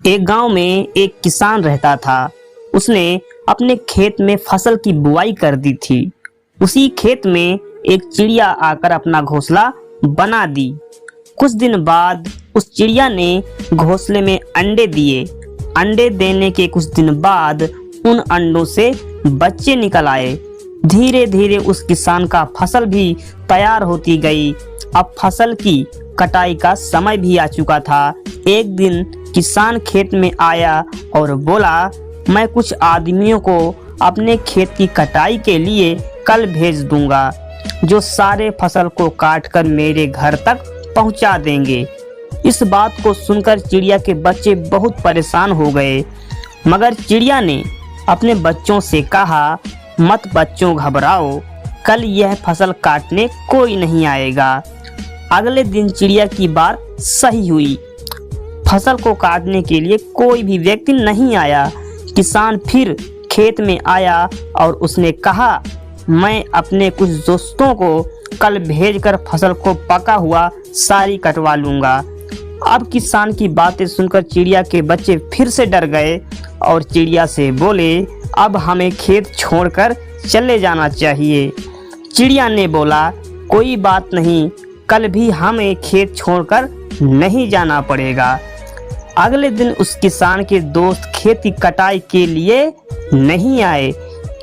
एक गांव में एक किसान रहता था। उसने अपने खेत में फसल की बुआई कर दी थी। उसी खेत में एक चिड़िया आकर अपना घोंसला बना दी। कुछ दिन बाद उस चिड़िया ने घोंसले में अंडे दिए। अंडे देने के कुछ दिन बाद उन अंडों से बच्चे निकल आए। धीरे धीरे उस किसान का फसल भी तैयार होती गई। अब फसल की कटाई का समय भी आ चुका था। एक दिन किसान खेत में आया और बोला, मैं कुछ आदमियों को अपने खेत की कटाई के लिए कल भेज दूंगा, जो सारे फसल को काटकर मेरे घर तक पहुंचा देंगे। इस बात को सुनकर चिड़िया के बच्चे बहुत परेशान हो गए, मगर चिड़िया ने अपने बच्चों से कहा, मत बच्चों घबराओ, कल यह फसल काटने कोई नहीं आएगा। अगले दिन चिड़िया की बात सही हुई। फसल को काटने के लिए कोई भी व्यक्ति नहीं आया। किसान फिर खेत में आया और उसने कहा, मैं अपने कुछ दोस्तों को कल भेजकर फसल को पका हुआ सारी कटवा लूंगा। अब किसान की बातें सुनकर चिड़िया के बच्चे फिर से डर गए और चिड़िया से बोले, अब हमें खेत छोड़कर चले जाना चाहिए। चिड़िया ने बोला, कोई बात नहीं, कल भी हमें खेत छोड़कर नहीं जाना पड़ेगा। अगले दिन उस किसान के दोस्त खेत की कटाई के लिए नहीं आए।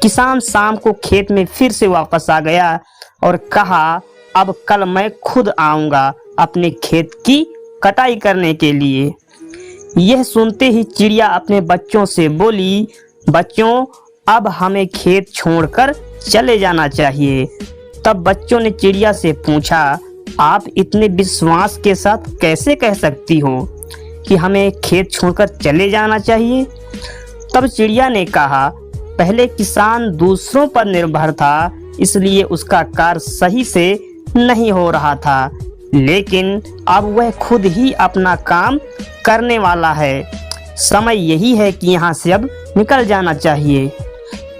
किसान शाम को खेत में फिर से वापस आ गया और कहा, अब कल मैं खुद आऊंगा अपने खेत की कटाई करने के लिए। यह सुनते ही चिड़िया अपने बच्चों से बोली, बच्चों, अब हमें खेत छोड़कर चले जाना चाहिए। तब बच्चों ने चिड़िया से पूछा, आप इतने विश्वास के साथ कैसे कह सकती हो कि हमें खेत छोड़कर चले जाना चाहिए? तब चिड़िया ने कहा, पहले किसान दूसरों पर निर्भर था, इसलिए उसका कार्य सही से नहीं हो रहा था, लेकिन अब वह खुद ही अपना काम करने वाला है। समय यही है कि यहाँ से अब निकल जाना चाहिए।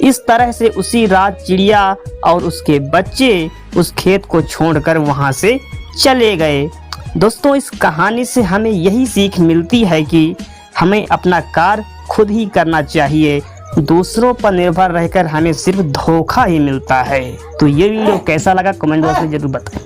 इस तरह से उसी रात चिड़िया और उसके बच्चे उस खेत को छोड़कर वहाँ से चले गए। दोस्तों, इस कहानी से हमें यही सीख मिलती है कि हमें अपना कार्य खुद ही करना चाहिए। दूसरों पर निर्भर रहकर हमें सिर्फ धोखा ही मिलता है। तो ये वीडियो कैसा लगा कमेंट बॉक्स में जरूर बताएं।